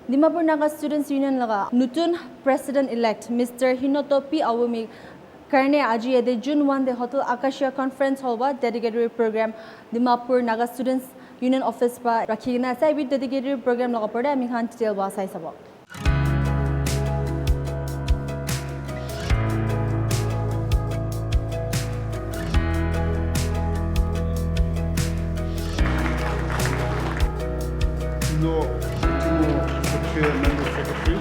Dimapur Naga Students Union laga nutun President-elect Mr. Hinoto P. Awumi karne aji ede June 1 de Hotel Acacia Conference Hall ba Dedicatory program Dimapur Naga Students Union Office ba rakhina sai bi Dedicatory program laga porde ami khan detail ba sai sabo. Member Secretary.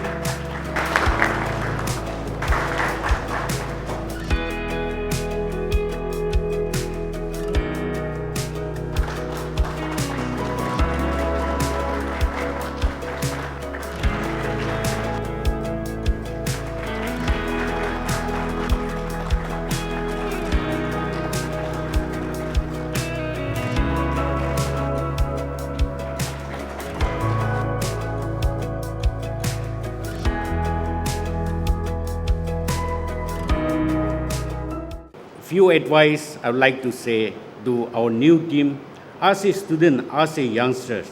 Few advice I would like to say to our new team, as a student, as a youngsters.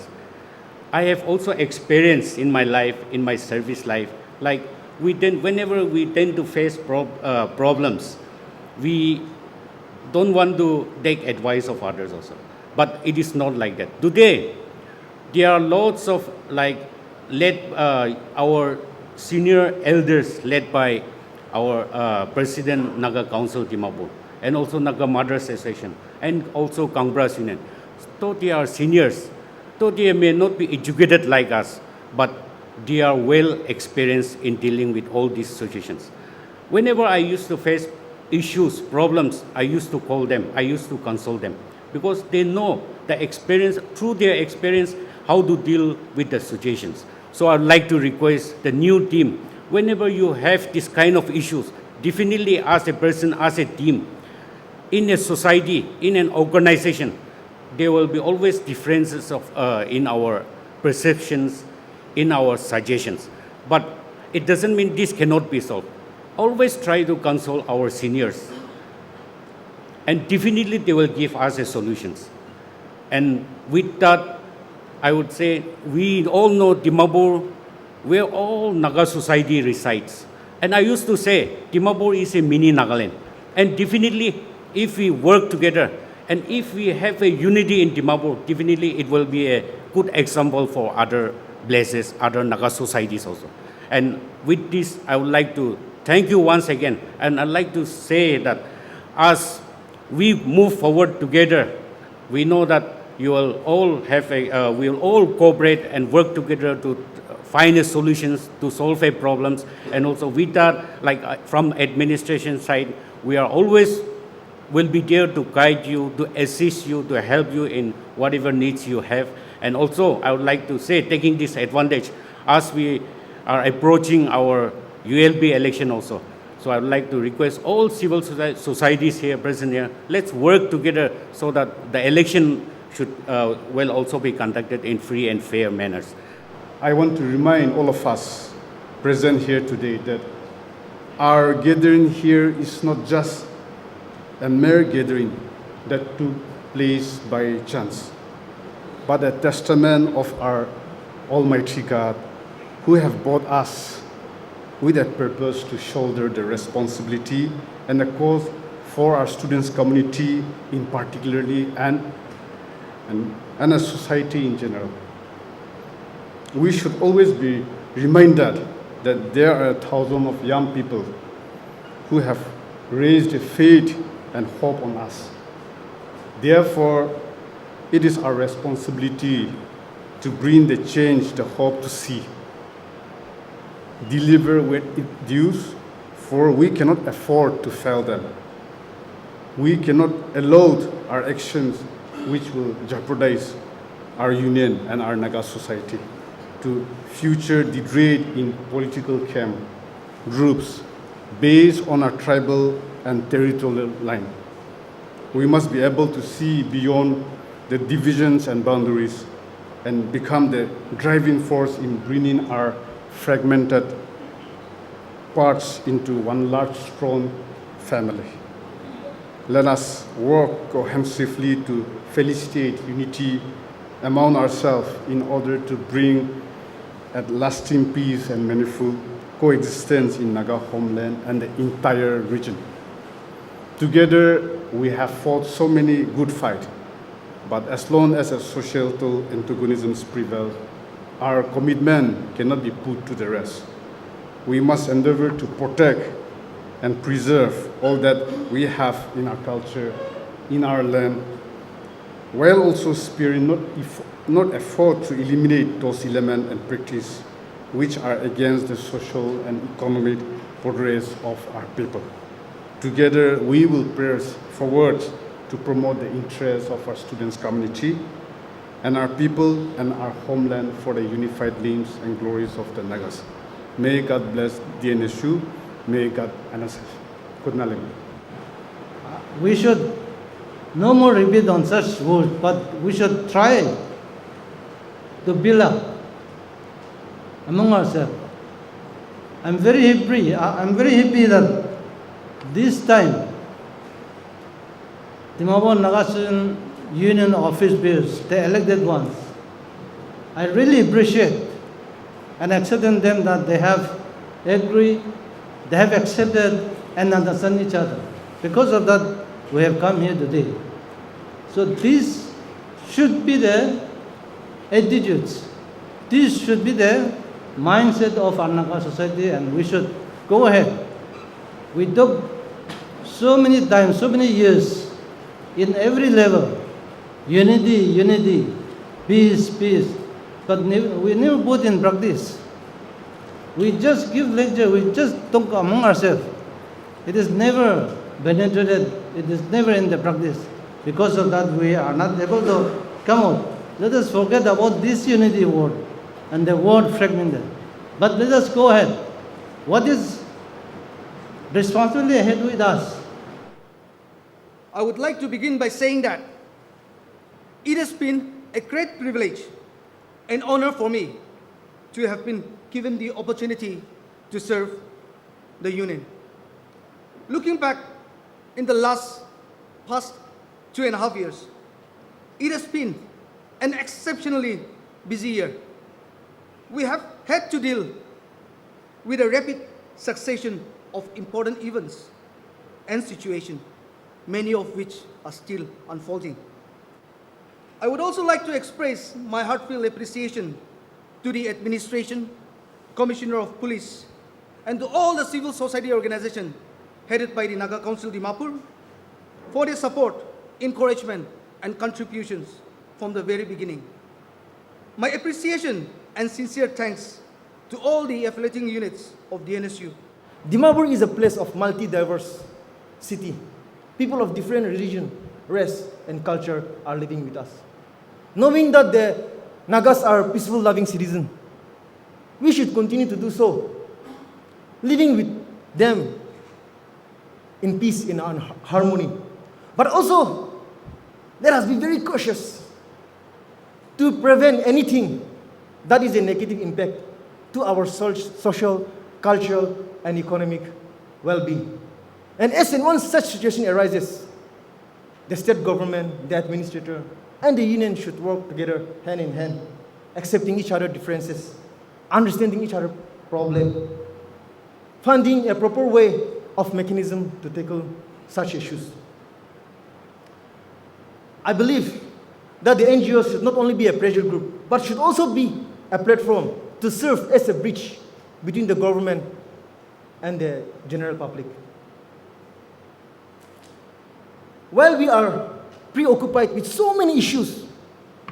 I have also experienced in my life, in my service life, like whenever we tend to face problems, we don't want to take advice of others also. But it is not like that. Today, there are lots of our senior elders led by our President Naga Council Dimapur, and also Naga Mothers Association, and also Congress Union. So they are seniors. So they may not be educated like us, but they are well experienced in dealing with all these situations. Whenever I used to face issues, problems, I used to call them, I used to consult them, because they know the experience, through their experience, how to deal with the situations. So I'd like to request the new team, whenever you have this kind of issues, definitely as a person, as a team, in a society, in an organization, there will be always differences in our perceptions, in our suggestions. But it doesn't mean this cannot be solved. Always try to consult our seniors. And definitely they will give us a solutions. And with that, I would say, we all know Dimapur, where all Naga society resides. And I used to say, Dimapur is a mini Nagaland. And definitely, if we work together, and if we have a unity in Dimapur, definitely it will be a good example for other places, other Naga societies also. And with this, I would like to thank you once again. And I'd like to say that as we move forward together, we know that you will all have we will all cooperate and work together to find a solutions to solve a problems. And also with that, from administration side, we are always will be there to guide you, to assist you, to help you in whatever needs you have. And also, I would like to say, taking this advantage, as we are approaching our ULB election also. So I would like to request all civil societies here present here, let's work together so that the election should will also be conducted in free and fair manners. I want to remind all of us present here today that our gathering here is not just a mere gathering that took place by chance, but a testament of our Almighty God, who have brought us with that purpose to shoulder the responsibility and the cause for our students' community in particularly and a society in general. We should always be reminded that there are thousands of young people who have raised a faith and hope on us. Therefore, it is our responsibility to bring the change they hope to see. Deliver what it dues, for we cannot afford to fail them. We cannot allow our actions which will jeopardize our union and our Naga society to future degrade in political camp groups based on our tribal and territorial line. We must be able to see beyond the divisions and boundaries and become the driving force in bringing our fragmented parts into one large, strong family. Let us work cohesively to facilitate unity among ourselves in order to bring at lasting peace and meaningful coexistence in Naga homeland and the entire region. Together, we have fought so many good fights, but as long as a societal antagonisms prevail, our commitment cannot be put to the rest. We must endeavor to protect and preserve all that we have in our culture, in our land, while also sparing not effort to eliminate those elements and practices which are against the social and economic progress of our people. Together, we will press forward to promote the interests of our students' community and our people and our homeland for the unified limbs and glories of the Nagas. May God bless Dnsu. May God anasas. Good night. We should no more repeat on such words, but we should try to build up among ourselves. I'm very happy that this time Dimapur Naga Student Union office bearers, the elected ones, I really appreciate and accepted them that they have agreed, they have accepted and understand each other. Because of that, we have come here today. So this should be the attitudes. This should be the mindset of our Naga society, and we should go ahead. We took so many times, so many years, in every level, unity, peace, but we never put in practice. We just give lecture, we just talk among ourselves. It is never penetrated, it is never in the practice. Because of that, we are not able to come out. Let us forget about this unity word and the word fragmented. But let us go ahead. What is responsibility ahead with us? I would like to begin by saying that it has been a great privilege and honor for me to have been given the opportunity to serve the union. Looking back in the past 2.5 years, it has been an exceptionally busy year. We have had to deal with a rapid succession of important events and situations, many of which are still unfolding. I would also like to express my heartfelt appreciation to the administration, Commissioner of Police, and to all the civil society organizations headed by the Naga Council Dimapur for their support, encouragement, and contributions from the very beginning. My appreciation and sincere thanks to all the affiliating units of Dnsu. Dimapur is a place of multi-diverse city. People of different religion, race, and culture are living with us. Knowing that the Nagas are peaceful, loving citizens, we should continue to do so, living with them in peace, in harmony. But also, let us be very cautious to prevent anything that is a negative impact to our social, cultural, and economic well-being. And as and when such situation arises, the state government, the administrator, and the union should work together hand in hand, accepting each other's differences, understanding each other's problem, finding a proper way of mechanism to tackle such issues. I believe that the NGOs should not only be a pressure group, but should also be a platform to serve as a bridge between the government and the general public. While we are preoccupied with so many issues,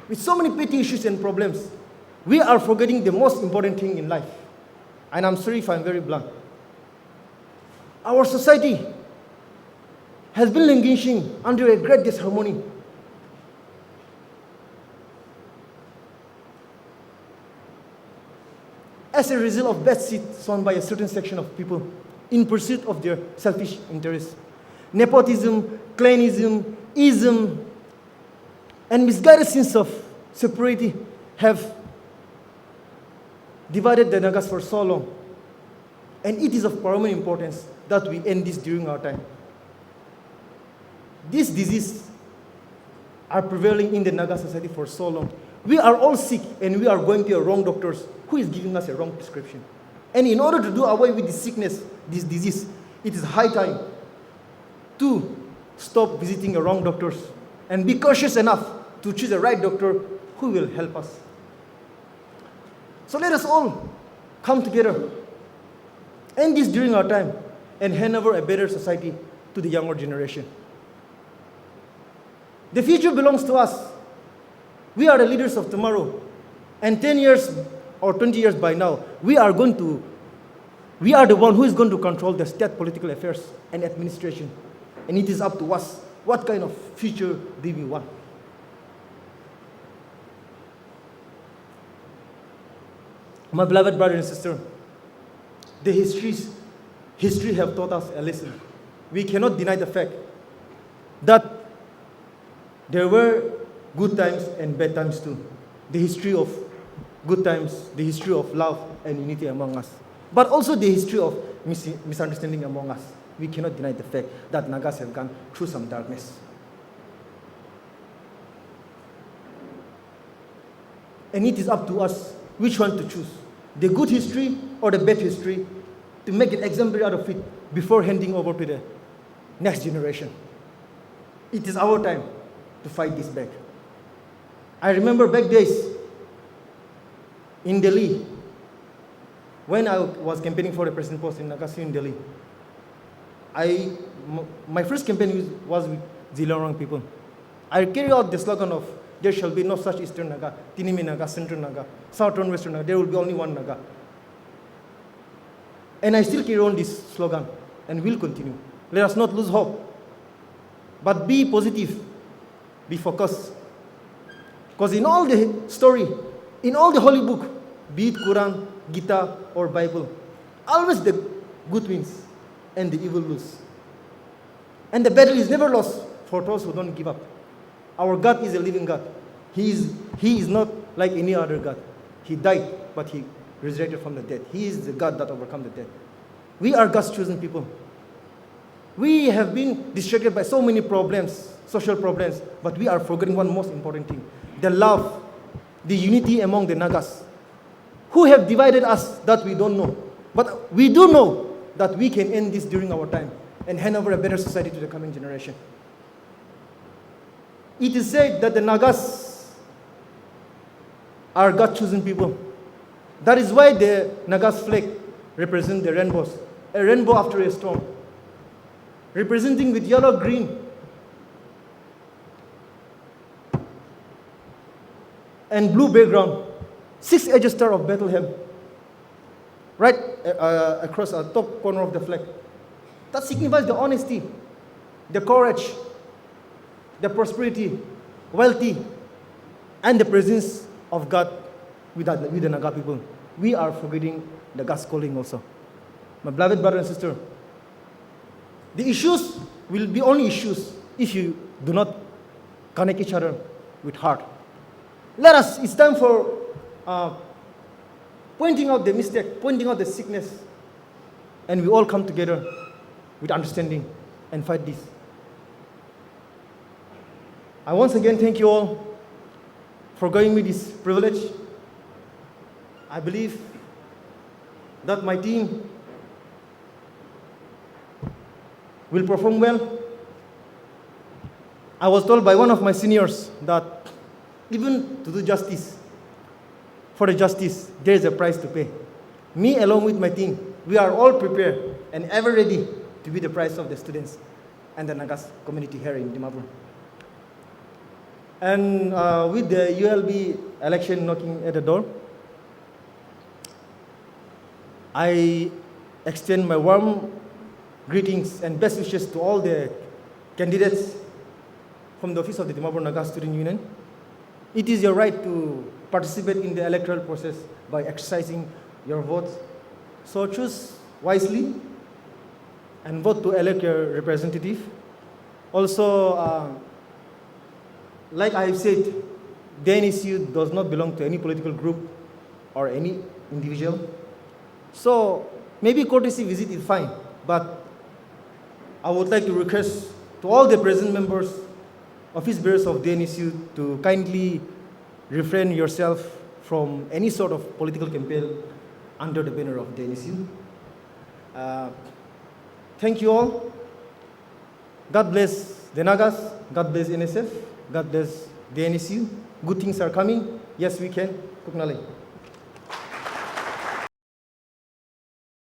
with so many petty issues and problems, we are forgetting the most important thing in life. And I'm sorry if I'm very blunt. Our society has been languishing under a great disharmony. As a result of bad seeds sown by a certain section of people in pursuit of their selfish interests. Nepotism, clanism, ism, and misguided sense of superiority have divided the Nagas for so long. And it is of paramount importance that we end this during our time. These diseases are prevailing in the Naga society for so long. We are all sick and we are going to a wrong doctors who is giving us a wrong prescription. And in order to do away with this sickness, this disease, it is high time to stop visiting the wrong doctors and be cautious enough to choose the right doctor who will help us. So let us all come together, end this during our time, and hand over a better society to the younger generation. The future belongs to us. We are the leaders of tomorrow. And 10 years or 20 years by now, we are the one who is going to control the state political affairs and administration. And it is up to us. What kind of future do we want? My beloved brother and sister, the history have taught us a lesson. We cannot deny the fact that there were good times and bad times too. The history of good times, the history of love and unity among us, but also the history of misunderstanding among us. We cannot deny the fact that Nagas have gone through some darkness. And it is up to us which one to choose, the good history or the bad history, to make an exemplary out of it before handing over to the next generation. It is our time to fight this back. I remember back days in Delhi, when I was campaigning for the president post in Nagasi in Delhi. My first campaign was with Zilorang people. I carried out the slogan of, there shall be no such Eastern Naga, Tinimi Naga, Central Naga, Southern Western Naga, there will be only one Naga. And I still carry on this slogan and will continue. Let us not lose hope, but be positive, be focused. Because in all the story, in all the holy book, be it Quran, Gita, or Bible, always the good wins and the evil lose. And the battle is never lost for those who don't give up. Our God is a living God. He is not like any other God. He died, but he resurrected from the dead. He is the God that overcomes the dead. We are God's chosen people. We have been distracted by so many problems, social problems, but we are forgetting one most important thing: the love, the unity among the Nagas, who have divided us that we don't know. But we do know that we can end this during our time and hand over a better society to the coming generation. It is said that the Nagas are God-chosen people. That is why the Nagas flag represents the rainbows, a rainbow after a storm, representing with yellow, green, and blue background, 6-edged star of Bethlehem, right across the top corner of the flag. That signifies the honesty, the courage, the prosperity, wealthy, and the presence of God with the Naga people. We are forgetting the God's calling also. My beloved brother and sister, the issues will be only issues if you do not connect each other with heart. It's time for pointing out the mistake, pointing out the sickness, and we all come together with understanding and fight this. I once again thank you all for giving me this privilege. I believe that my team will perform well. I was told by one of my seniors that even to do justice, for the justice, there is a price to pay. Me along with my team, we are all prepared and ever ready to be the price of the students and the Nagas community here in Dimapur. And with the ULB election knocking at the door, I extend my warm greetings and best wishes to all the candidates from the office of the Dimapur Naga Student Union. It is your right to participate in the electoral process by exercising your votes. So choose wisely and vote to elect your representative. Also, like I have said, Dnsu does not belong to any political group or any individual. So maybe courtesy visit is fine, but I would like to request to all the present members, office bearers of Dnsu, to kindly refrain yourself from any sort of political campaign under the banner of Dnsu. Thank you all. God bless the Nagas. God bless NSF. God bless Dnsu. Good things are coming. Yes, we can. Kuknale.